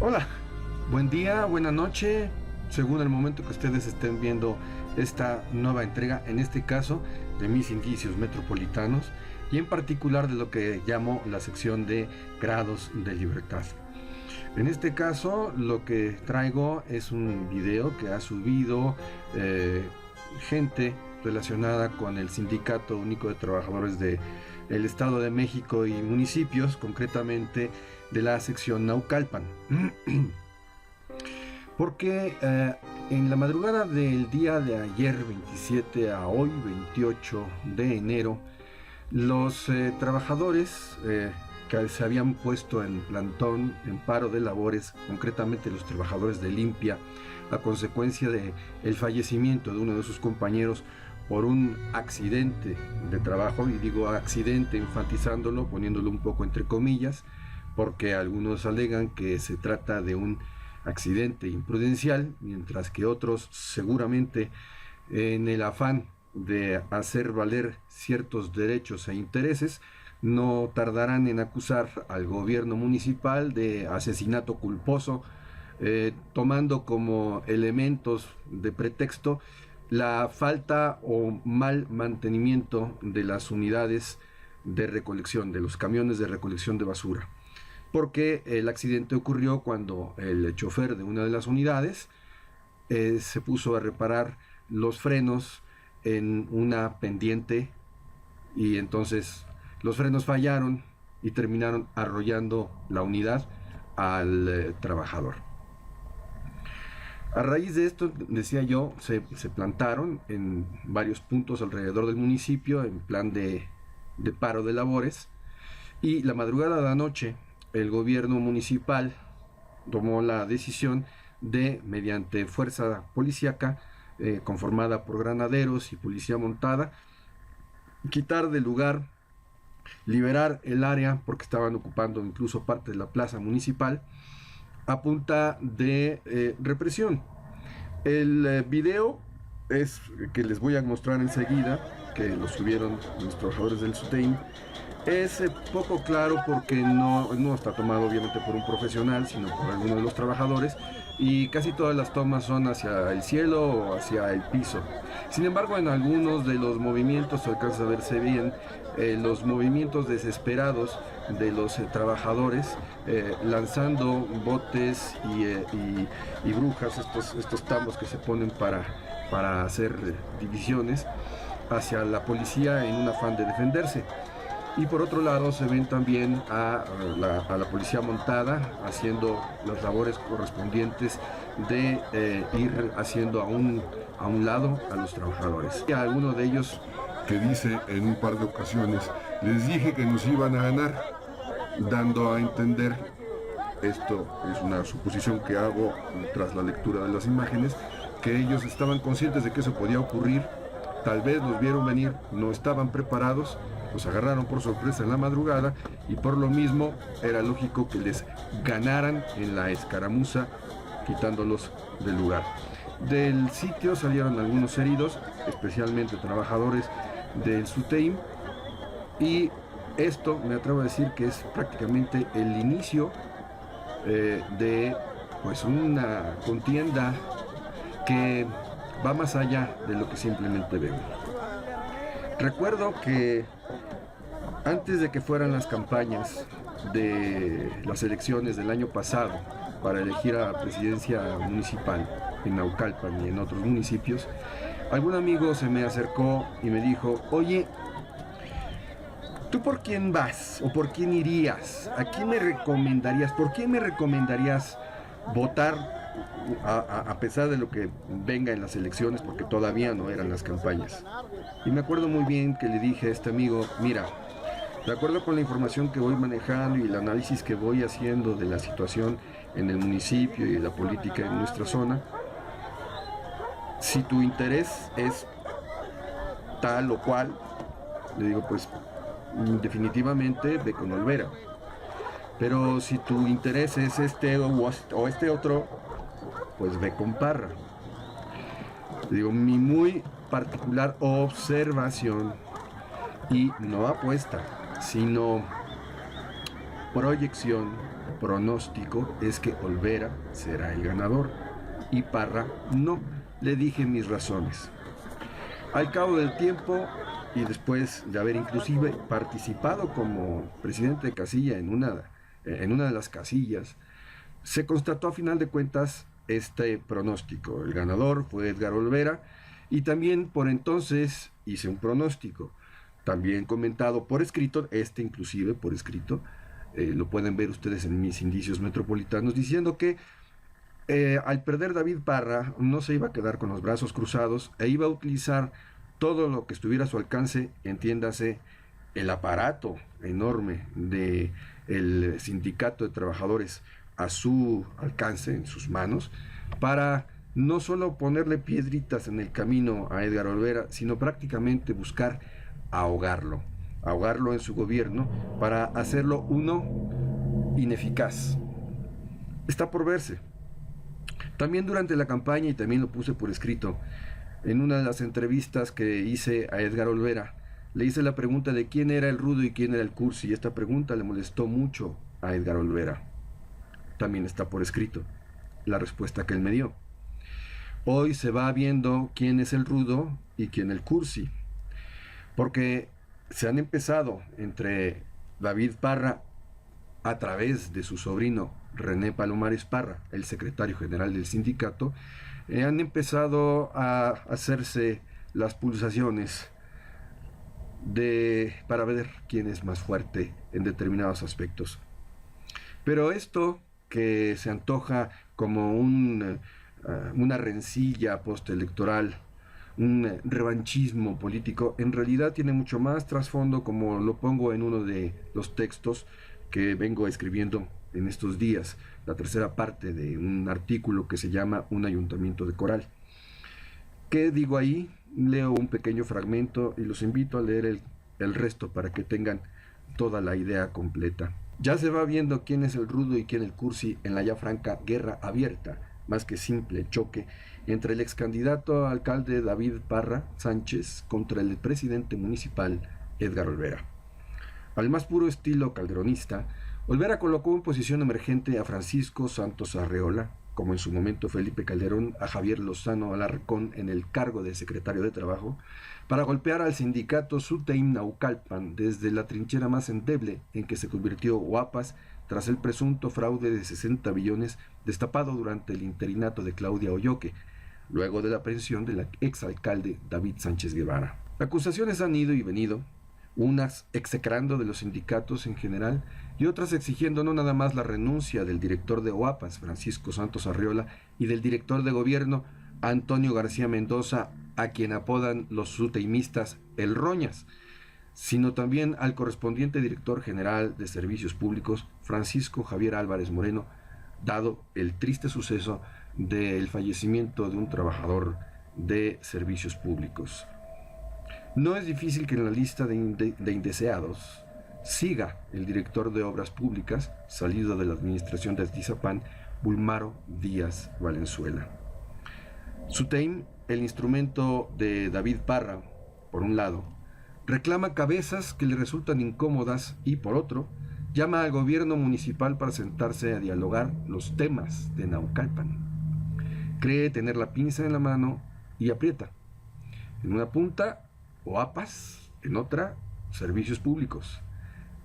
Hola, buen día, buena noche, según el momento que ustedes estén viendo esta nueva entrega, en este caso de mis indicios metropolitanos y en particular de lo que llamo la sección de grados de libertad. En este caso lo que traigo es un video que ha subido gente relacionada con el Sindicato Único de Trabajadores de el Estado de México y municipios, concretamente de la sección Naucalpan. Porque en la madrugada del día de ayer 27 a hoy 28 de enero, los trabajadores que se habían puesto en plantón, en paro de labores, concretamente los trabajadores de Limpia, a consecuencia de el fallecimiento de uno de sus compañeros por un accidente de trabajo, y digo accidente enfatizándolo, poniéndolo un poco entre comillas, porque algunos alegan que se trata de un accidente imprudencial, mientras que otros seguramente en el afán de hacer valer ciertos derechos e intereses no tardarán en acusar al gobierno municipal de asesinato culposo, tomando como elementos de pretexto la falta o mal mantenimiento de las unidades de recolección, de los camiones de recolección de basura, porque el accidente ocurrió cuando el chofer de una de las unidades se puso a reparar los frenos en una pendiente, y entonces los frenos fallaron y terminaron arrollando la unidad al trabajador. A raíz de esto, decía yo, se plantaron en varios puntos alrededor del municipio en plan de paro de labores, y la madrugada de la noche el gobierno municipal tomó la decisión de, mediante fuerza policíaca conformada por granaderos y policía montada, quitar del lugar, liberar el área, porque estaban ocupando incluso parte de la plaza municipal, a punta de represión. El video es que les voy a mostrar enseguida, que lo subieron los trabajadores del SUTEIM, es poco claro porque no está tomado obviamente por un profesional, sino por alguno de los trabajadores, y casi todas las tomas son hacia el cielo o hacia el piso. Sin embargo, en algunos de los movimientos se alcanza a verse bien los movimientos desesperados de los trabajadores, lanzando botes y brujas, estos tambos que se ponen para hacer divisiones, hacia la policía en un afán de defenderse. Y por otro lado se ven también a la policía montada haciendo las labores correspondientes de ir haciendo a un lado a los trabajadores. Y a alguno de ellos que dice en un par de ocasiones: les dije que nos iban a ganar, dando a entender, esto es una suposición que hago tras la lectura de las imágenes, que ellos estaban conscientes de que eso podía ocurrir, tal vez los vieron venir, no estaban preparados, los agarraron por sorpresa en la madrugada, y por lo mismo era lógico que les ganaran en la escaramuza, quitándolos del lugar. Del sitio salieron algunos heridos, especialmente trabajadores del SUTEIM, y esto me atrevo a decir que es prácticamente el inicio de pues una contienda que va más allá de lo que simplemente vemos. Recuerdo que antes de que fueran las campañas de las elecciones del año pasado para elegir a la presidencia municipal en Naucalpan y en otros municipios, algún amigo se me acercó y me dijo: oye, ¿tú por quién vas? ¿O por quién irías? ¿A quién me recomendarías? ¿Por quién me recomendarías votar a pesar de lo que venga en las elecciones? Porque todavía no eran las campañas. Y me acuerdo muy bien que le dije a este amigo: mira, de acuerdo con la información que voy manejando y el análisis que voy haciendo de la situación en el municipio y de la política en nuestra zona, si tu interés es tal o cual, le digo, pues definitivamente ve con Olvera. Pero si tu interés es este o este otro, pues ve con Parra. Le digo, mi muy particular observación, y no apuesta, sino proyección, pronóstico es que Olvera será el ganador y Parra no. Le dije mis razones. Al cabo del tiempo y después de haber inclusive participado como presidente de casilla en una de las casillas, se constató a final de cuentas este pronóstico. El ganador fue Edgar Olvera y también por entonces hice un pronóstico, también comentado por escrito, inclusive por escrito, lo pueden ver ustedes en mis indicios metropolitanos, diciendo que al perder David Parra no se iba a quedar con los brazos cruzados e iba a utilizar todo lo que estuviera a su alcance, entiéndase, el aparato enorme del sindicato de trabajadores a su alcance, en sus manos, para no solo ponerle piedritas en el camino a Edgar Olvera, sino prácticamente buscar ahogarlo en su gobierno para hacerlo uno ineficaz. Está por verse. También durante la campaña, y también lo puse por escrito, en una de las entrevistas que hice a Edgar Olvera, le hice la pregunta de quién era el rudo y quién era el cursi, y esta pregunta le molestó mucho a Edgar Olvera. También está por escrito la respuesta que él me dio. Hoy se va viendo quién es el rudo y quién el cursi, porque se han empezado entre David Parra a través de su sobrino René Palomares Parra, el secretario general del sindicato, han empezado a hacerse las pulsaciones para ver quién es más fuerte en determinados aspectos. Pero esto que se antoja como una rencilla postelectoral, un revanchismo político, en realidad tiene mucho más trasfondo, como lo pongo en uno de los textos que vengo escribiendo en estos días, la tercera parte de un artículo que se llama Un ayuntamiento de coral. ¿Qué digo ahí? Leo un pequeño fragmento y los invito a leer el resto para que tengan toda la idea completa. Ya se va viendo quién es el rudo y quién el cursi en la ya franca guerra abierta, más que simple choque, entre el ex candidato a alcalde David Parra Sánchez contra el presidente municipal Edgar Olvera. Al más puro estilo calderonista, Olvera colocó en posición emergente a Francisco Santos Arreola, como en su momento Felipe Calderón a Javier Lozano Alarcón en el cargo de secretario de Trabajo, para golpear al sindicato Suteim Naucalpan desde la trinchera más endeble en que se convirtió Huapas tras el presunto fraude de 60 billones destapado durante el interinato de Claudia Oyoque, luego de la aprehensión del exalcalde David Sánchez Guevara. Acusaciones han ido y venido, unas execrando de los sindicatos en general y otras exigiendo no nada más la renuncia del director de OAPAS, Francisco Santos Arreola, y del director de gobierno, Antonio García Mendoza, a quien apodan los suteimistas el Roñas, sino también al correspondiente director general de Servicios Públicos, Francisco Javier Álvarez Moreno, dado el triste suceso del fallecimiento de un trabajador de Servicios Públicos. No es difícil que en la lista de indeseados siga el director de Obras Públicas, salido de la administración de Atizapán, Bulmaro Díaz Valenzuela. Suteim, el instrumento de David Parra, por un lado, reclama cabezas que le resultan incómodas y, por otro, llama al gobierno municipal para sentarse a dialogar los temas de Naucalpan. Cree tener la pinza en la mano y aprieta. En una punta, OAPAS, en otra, Servicios Públicos.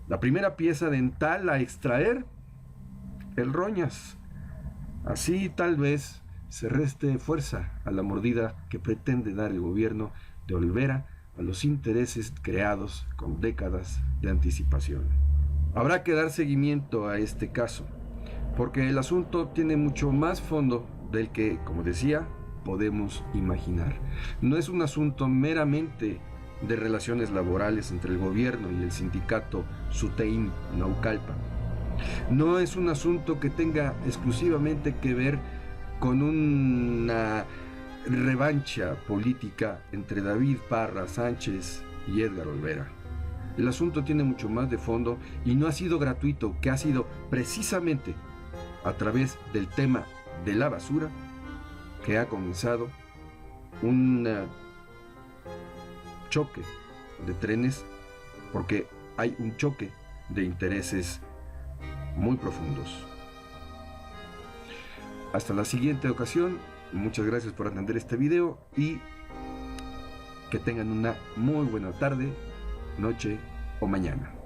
La primera pieza dental a extraer, el Roñas. Así tal vez se reste fuerza a la mordida que pretende dar el gobierno de Olvera a los intereses creados con décadas de anticipación. Habrá que dar seguimiento a este caso, porque el asunto tiene mucho más fondo del que, como decía, podemos imaginar. No es un asunto meramente de relaciones laborales entre el gobierno y el sindicato Suteim Naucalpan. No es un asunto que tenga exclusivamente que ver con una revancha política entre David Parra Sánchez y Edgar Olvera. El asunto tiene mucho más de fondo y no ha sido gratuito, que ha sido precisamente a través del tema de la basura que ha comenzado un choque de trenes, porque hay un choque de intereses muy profundos. Hasta la siguiente ocasión, muchas gracias por atender este video y que tengan una muy buena tarde, noche o mañana.